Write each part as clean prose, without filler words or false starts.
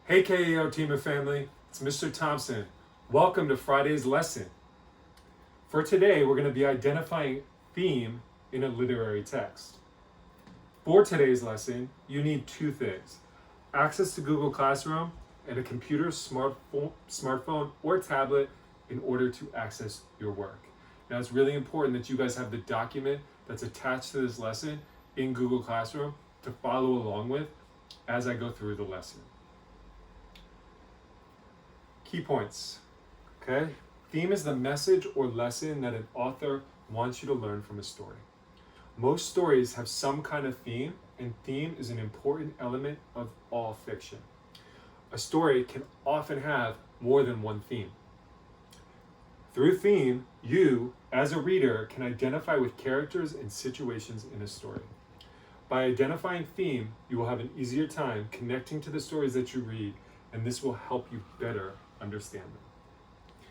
Hey KEO team and family, it's Mr. Thompson. Welcome to Friday's lesson. For today, we're going to be identifying theme in a literary text. For today's lesson, you need two things: access to Google Classroom and a computer, smartphone, or tablet in order to access your work. Now, it's really important that you guys have the document that's attached to this lesson in Google Classroom to follow along with as I go through the lesson. Key points, okay? Theme is the message or lesson that an author wants you to learn from a story. Most stories have some kind of theme, and theme is an important element of all fiction. A story can often have more than one theme. Through theme, you, as a reader, can identify with characters and situations in a story. By identifying theme, you will have an easier time connecting to the stories that you read, and this will help you better understand them.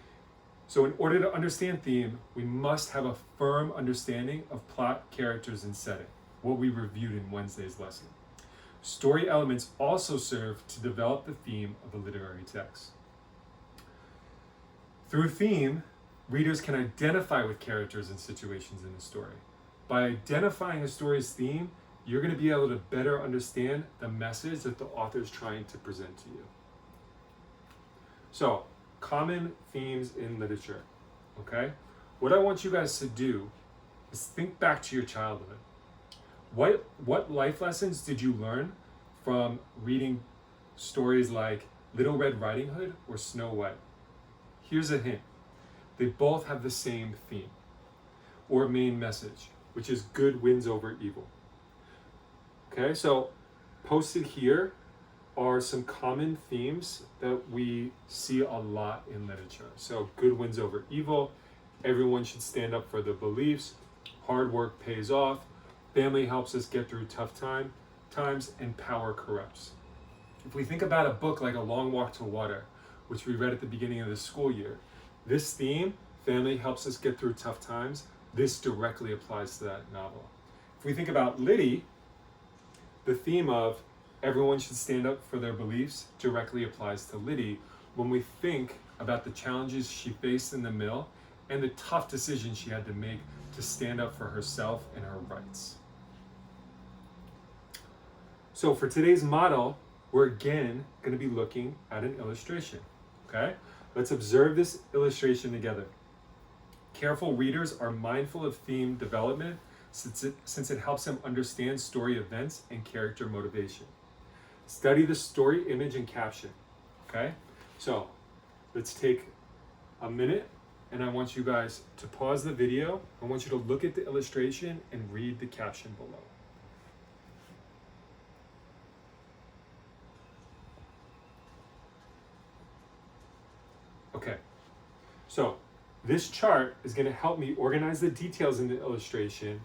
So in order to understand theme, we must have a firm understanding of plot, characters, and setting, what we reviewed in Wednesday's lesson. Story elements also serve to develop the theme of a literary text. Through theme, readers can identify with characters and situations in a story. By identifying a story's theme, you're going to be able to better understand the message that the author is trying to present to you. So, common themes in literature, okay? What I want you guys to do is think back to your childhood. What life lessons did you learn from reading stories like Little Red Riding Hood or Snow White? Here's a hint. They both have the same theme or main message, which is good wins over evil. Okay, so posted here are some common themes that we see a lot in literature. So good wins over evil, everyone should stand up for their beliefs, hard work pays off, family helps us get through tough times, and power corrupts. If we think about a book like A Long Walk to Water, which we read at the beginning of the school year, this theme, family helps us get through tough times, this directly applies to that novel. If we think about Liddy, the theme of everyone should stand up for their beliefs directly applies to Liddy when we think about the challenges she faced in the mill and the tough decisions she had to make to stand up for herself and her rights. So for today's model, we're again going to be looking at an illustration, okay? Let's observe this illustration together. Careful readers are mindful of theme development since it helps them understand story events and character motivation. Study the story image and caption, okay? So let's take a minute and I want you guys to pause the video. I want you to look at the illustration and read the caption below. Okay, so this chart is going to help me organize the details in the illustration,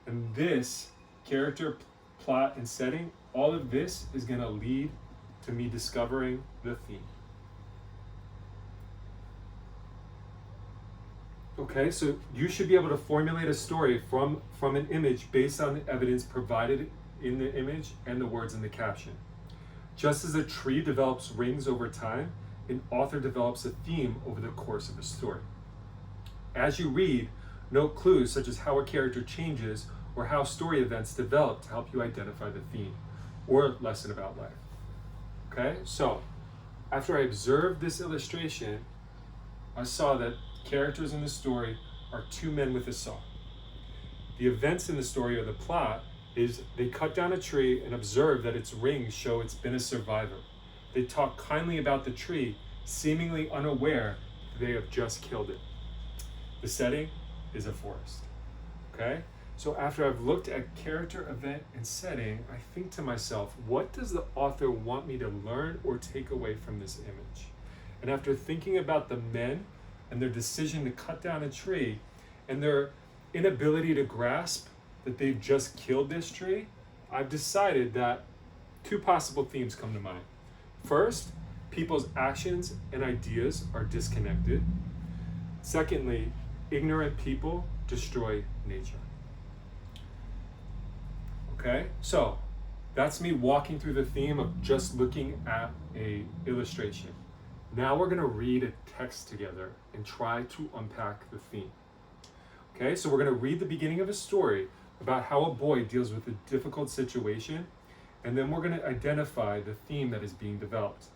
and this character, plot, and setting, all of this is going to lead to me discovering the theme. Okay, so you should be able to formulate a story from an image based on the evidence provided in the image and the words in the caption. Just as a tree develops rings over time, an author develops a theme over the course of a story. As you read, note clues such as how a character changes or how story events develop to help you identify the theme or lesson about life. Okay, so after I observed this illustration, I saw that characters in the story are two men with a saw. The events in the story or the plot is they cut down a tree and observe that its rings show it's been a survivor. They talk kindly about the tree, seemingly unaware they have just killed it. The setting is a forest, okay? So after I've looked at character, event, and setting, I think to myself, what does the author want me to learn or take away from this image? And after thinking about the men and their decision to cut down a tree and their inability to grasp that they've just killed this tree, I've decided that two possible themes come to mind. First, people's actions and ideas are disconnected. Secondly, ignorant people destroy nature. Okay, so That's me walking through the theme of just looking at a illustration. Now we're gonna read a text together and try to unpack the theme. Okay, so we're gonna read the beginning of a story about how a boy deals with a difficult situation, and then we're gonna identify the theme that is being developed.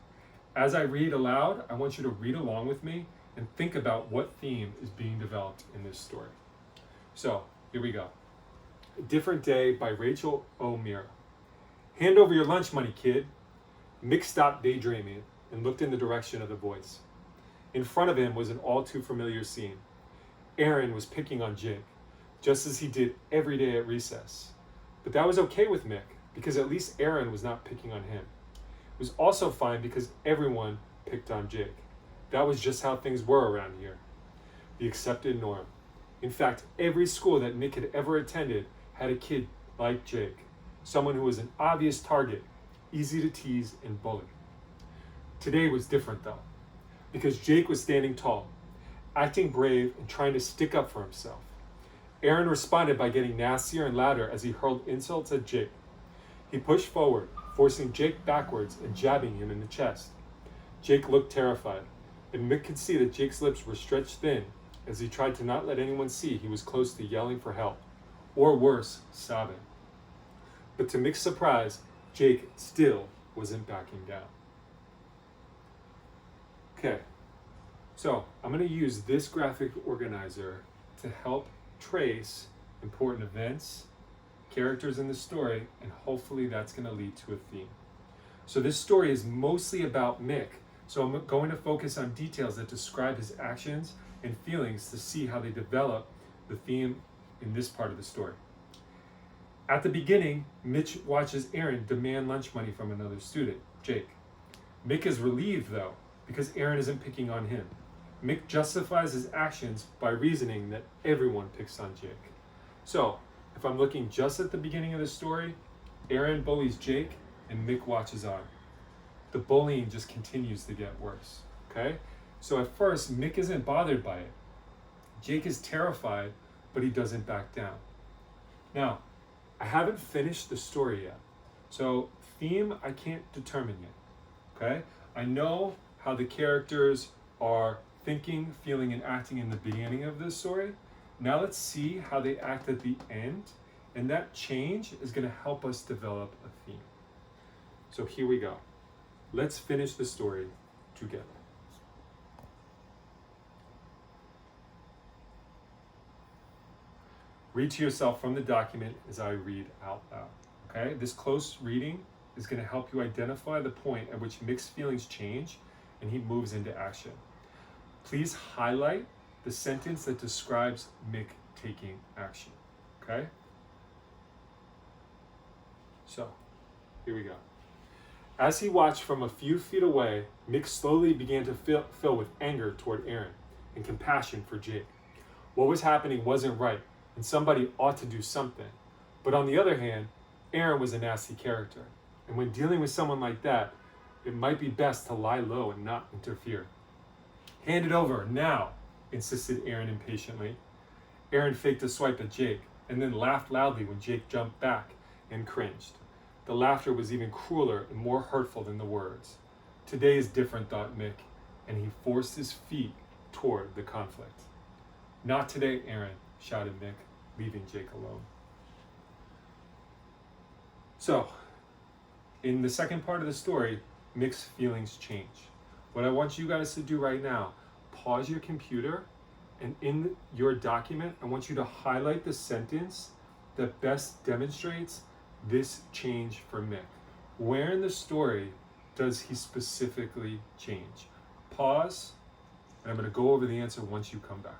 As I read aloud, I want you to read along with me and think about what theme is being developed in this story. So, here we go. A Different Day by Rachel O'Meara. Hand over your lunch money, kid. Mick stopped daydreaming and looked in the direction of the voice. In front of him was an all too familiar scene. Aaron was picking on Jake, just as he did every day at recess. But that was okay with Mick, because at least Aaron was not picking on him. It was also fine because everyone picked on Jake. That was just how things were around here. The accepted norm. In fact, every school that Mick had ever attended had a kid like Jake. Someone who was an obvious target, easy to tease and bully. Today was different though, because Jake was standing tall, acting brave and trying to stick up for himself. Aaron responded by getting nastier and louder as he hurled insults at Jake. He pushed forward, forcing Jake backwards and jabbing him in the chest. Jake looked terrified, and Mick could see that Jake's lips were stretched thin as he tried to not let anyone see he was close to yelling for help, or worse, sobbing. But to Mick's surprise, Jake still wasn't backing down. Okay, so I'm going to use this graphic organizer to help trace important events, characters in the story, and hopefully that's going to lead to a theme. So this story is mostly about Mick, so I'm going to focus on details that describe his actions and feelings to see how they develop the theme in this part of the story. At the beginning, Mitch watches Aaron demand lunch money from another student, Jake. Mick is relieved though, because Aaron isn't picking on him. Mick justifies his actions by reasoning that everyone picks on Jake. So, if I'm looking just at the beginning of the story, Aaron bullies Jake and Mick watches on. The bullying just continues to get worse, okay? So at first, Mick isn't bothered by it. Jake is terrified, but he doesn't back down. Now, I haven't finished the story yet. So theme, I can't determine yet, okay? I know how the characters are thinking, feeling, and acting in the beginning of this story. Now let's see how they act at the end, and that change is gonna help us develop a theme. So here we go. Let's finish the story together. Read to yourself from the document as I read out loud, okay? This close reading is gonna help you identify the point at which Mick's feelings change and he moves into action. Please highlight the sentence that describes Mick taking action, okay? So, here we go. As he watched from a few feet away, Mick slowly began to fill with anger toward Aaron and compassion for Jake. What was happening wasn't right, and somebody ought to do something. But on the other hand, Aaron was a nasty character, and when dealing with someone like that, it might be best to lie low and not interfere. Hand it over, now, insisted Aaron impatiently. Aaron faked a swipe at Jake, and then laughed loudly when Jake jumped back and cringed. The laughter was even crueler and more hurtful than the words. Today is different, thought Mick, and he forced his feet toward the conflict. Not today, Aaron, shouted Mick, leaving Jake alone. So, in the second part of the story, Mick's feelings change. What I want you guys to do right now, pause your computer, and in your document, I want you to highlight the sentence that best demonstrates this change for Mick. Where in the story does he specifically change? Pause, and I'm going to go over the answer once you come back.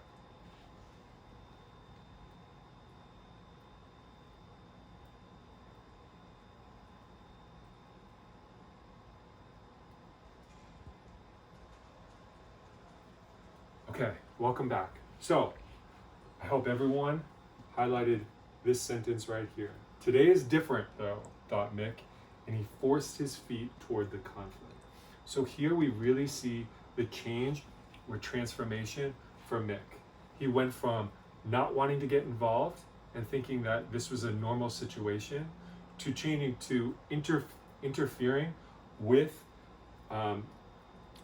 Okay, welcome back. So, I hope everyone highlighted this sentence right here. Today is different though, thought Mick, and he forced his feet toward the conflict. So here we really see the change or transformation for Mick. He went from not wanting to get involved and thinking that this was a normal situation changing to interfering with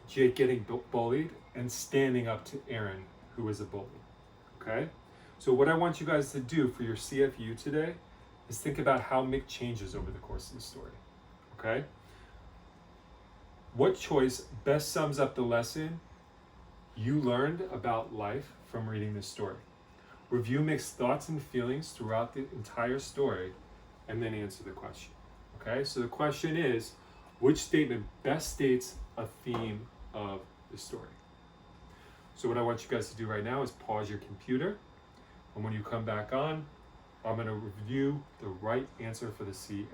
Jake getting bullied and standing up to Aaron, who is a bully. Okay? So what I want you guys to do for your CFU today is think about how Mick changes over the course of the story. Okay? What choice best sums up the lesson you learned about life from reading this story? Review Mick's thoughts and feelings throughout the entire story and then answer the question. Okay? So the question is, which statement best states a theme of the story? So what I want you guys to do right now is pause your computer, and when you come back on, I'm going to review the right answer for the CFU.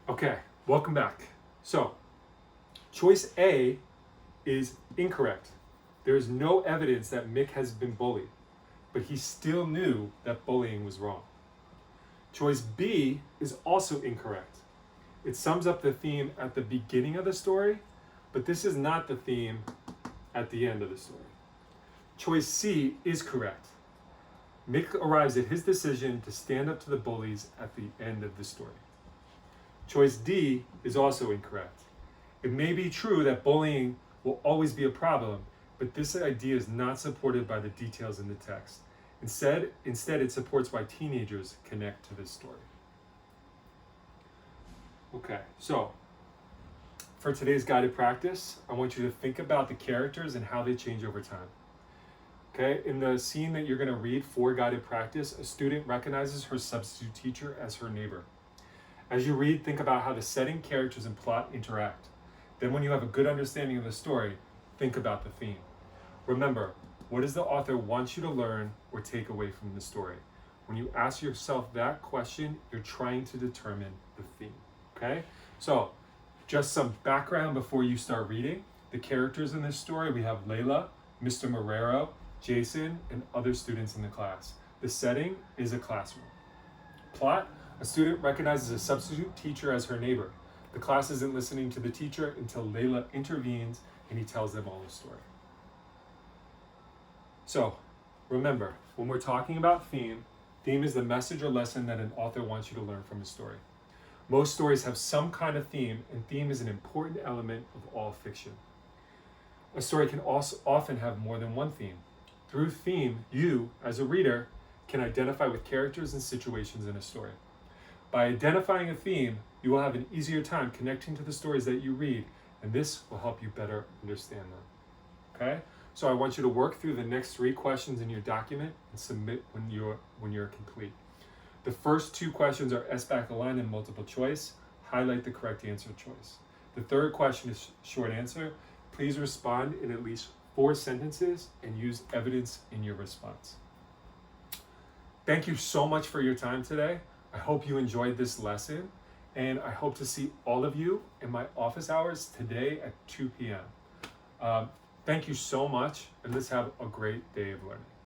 Okay, welcome back. So, choice A is incorrect. There is no evidence that Mick has been bullied, but he still knew that bullying was wrong. Choice B is also incorrect. It sums up the theme at the beginning of the story, but this is not the theme at the end of the story. Choice C is correct. Mick arrives at his decision to stand up to the bullies at the end of the story. Choice D is also incorrect. It may be true that bullying will always be a problem, but this idea is not supported by the details in the text. Instead, it supports why teenagers connect to this story. Okay, so for today's guided practice, I want you to think about the characters and how they change over time. Okay, in the scene that you're going to read for guided practice, a student recognizes her substitute teacher as her neighbor. As you read, think about how the setting, characters, and plot interact. Then when you have a good understanding of the story, think about the theme. Remember, what does the author want you to learn or take away from the story? When you ask yourself that question, you're trying to determine the theme. Okay? So, just some background before you start reading. The characters in this story, we have Layla, Mr. Marrero, Jason, and other students in the class. The setting is a classroom. Plot, a student recognizes a substitute teacher as her neighbor. The class isn't listening to the teacher until Layla intervenes and he tells them all the story. So, remember, when we're talking about theme is the message or lesson that an author wants you to learn from a story. Most stories have some kind of theme, and theme is an important element of all fiction. A story can also often have more than one theme. Through theme, you, as a reader, can identify with characters and situations in a story. By identifying a theme, you will have an easier time connecting to the stories that you read, and this will help you better understand them. Okay? So I want you to work through the next 3 questions in your document and submit when you're complete. The first 2 questions are SBAC aligned and multiple choice. Highlight the correct answer choice. The third question is short answer. Please respond in at least 4 sentences and use evidence in your response. Thank you so much for your time today. I hope you enjoyed this lesson, and I hope to see all of you in my office hours today at 2 p.m. Thank you so much, and let's have a great day of learning.